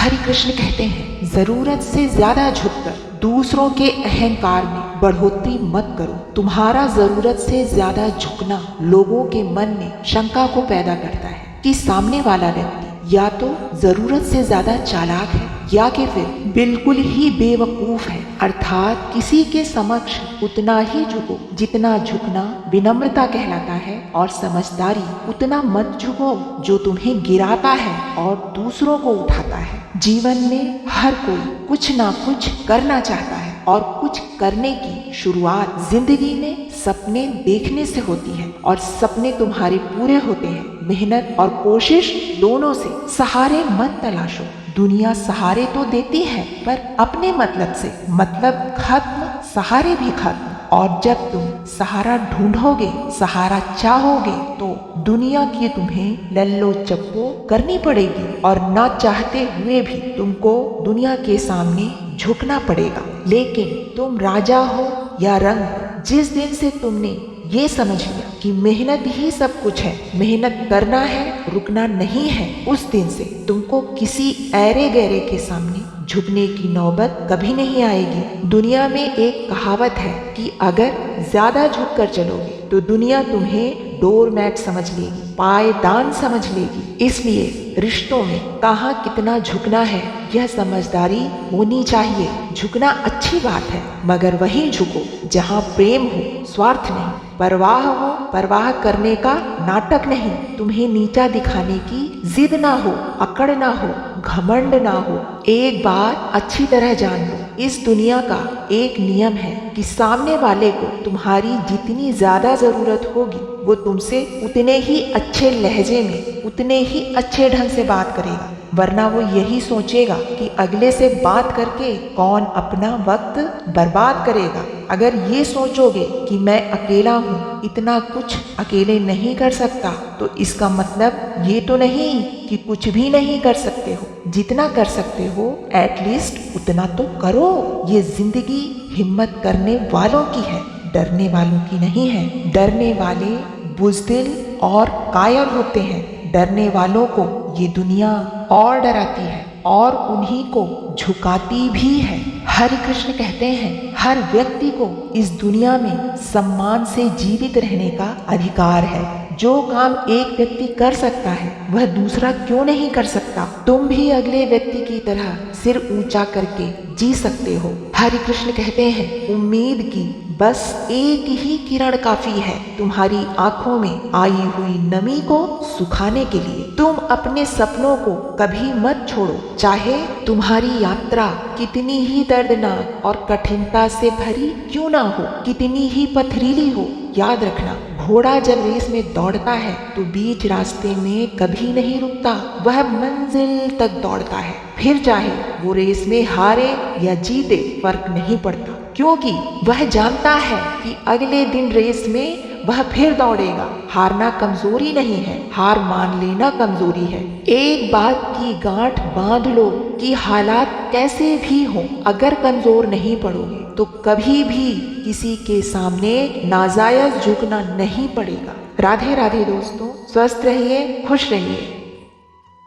हरि कृष्ण कहते हैं, जरूरत से ज्यादा झुककर दूसरों के अहंकार में बढ़ोतरी मत करो। तुम्हारा जरूरत से ज्यादा झुकना लोगों के मन में शंका को पैदा करता है कि सामने वाला व्यक्ति या तो जरूरत से ज्यादा चालाक है या कि फिर बिल्कुल ही बेवकूफ है। अर्थात किसी के समक्ष उतना ही झुको जितना झुकना विनम्रता कहलाता है, और समझदारी उतना मत झुको जो तुम्हें गिराता है और दूसरों को उठाता है। जीवन में हर कोई कुछ ना कुछ करना चाहता है, और कुछ करने की शुरुआत जिंदगी में सपने देखने से होती है, और सपने तुम्हारे पूरे होते हैं मेहनत और कोशिश दोनों से। सहारे मत तलाशो, दुनिया सहारे तो देती है पर अपने मतलब से। मतलब खत्म, सहारे भी खत्म। और जब तुम सहारा ढूंढोगे, सहारा चाहोगे, तो दुनिया की तुम्हें लल्लो चप्पो करनी पड़ेगी, और ना चाहते हुए भी तुमको दुनिया के सामने झुकना पड़ेगा। लेकिन तुम राजा हो या रंग, जिस दिन से तुमने ये समझ लिया कि मेहनत ही सब कुछ है, मेहनत करना है, रुकना नहीं है, उस दिन से तुमको किसी ऐरे गैरे के सामने झुकने की नौबत कभी नहीं आएगी। दुनिया में एक कहावत है कि अगर ज्यादा झुक कर चलोगे तो दुनिया तुम्हें डोरमैट समझ लेगी, पायदान समझ लेगी। इसलिए रिश्तों में कहाँ कितना झुकना है, यह समझदारी होनी चाहिए। झुकना अच्छी बात है, मगर वहीं झुको जहाँ प्रेम हो, स्वार्थ नहीं, परवाह हो, परवाह करने का नाटक नहीं, तुम्हें नीचा दिखाने की जिद ना हो, अकड़ ना हो, घमंड ना हो। एक बात अच्छी तरह जान लो, इस दुनिया का एक नियम है कि सामने वाले को तुम्हारी जितनी ज्यादा जरूरत होगी वो तुमसे उतने ही अच्छे लहजे में, उतने ही अच्छे ढंग से बात करेगा, वरना वो यही सोचेगा कि अगले से बात करके कौन अपना वक्त बर्बाद करेगा। अगर ये सोचोगे कि मैं अकेला हूँ, इतना कुछ अकेले नहीं कर सकता, तो इसका मतलब ये तो नहीं कि कुछ भी नहीं कर सकते हो। जितना कर सकते हो एटलीस्ट उतना तो करो। ये जिंदगी हिम्मत करने वालों की है, डरने वालों की नहीं है। डरने वाले बुज़दिल और कायर होते हैं। डरने वालों को ये दुनिया और डराती है और उन्हीं को झुकाती भी है। हरि कृष्ण कहते हैं, हर व्यक्ति को इस दुनिया में सम्मान से जीवित रहने का अधिकार है। जो काम एक व्यक्ति कर सकता है वह दूसरा क्यों नहीं कर सकता। तुम भी अगले व्यक्ति की तरह सिर ऊंचा करके जी सकते हो। हरि कृष्ण कहते हैं, उम्मीद की बस एक ही किरण काफी है तुम्हारी आंखों में आई हुई नमी को सुखाने के लिए। तुम अपने सपनों को कभी मत छोड़ो, चाहे तुम्हारी यात्रा कितनी ही दर्दनाक और कठिनता से भरी क्यों ना हो, कितनी ही पथरीली हो। याद रखना, घोड़ा जब रेस में दौड़ता है तो बीच रास्ते में कभी नहीं रुकता, वह मंजिल तक दौड़ता है। फिर चाहे वो रेस में हारे या जीते फर्क नहीं पड़ता, क्योंकि वह जानता है कि अगले दिन रेस में वह फिर दौड़ेगा। हारना कमजोरी नहीं है, हार मान लेना कमजोरी है। एक बात की गांठ बांध लो कि हालात कैसे भी हों, अगर कमजोर नहीं पड़ोगे तो कभी भी किसी के सामने नाजायज झुकना नहीं पड़ेगा। राधे राधे दोस्तों, स्वस्थ रहिए, खुश रहिए।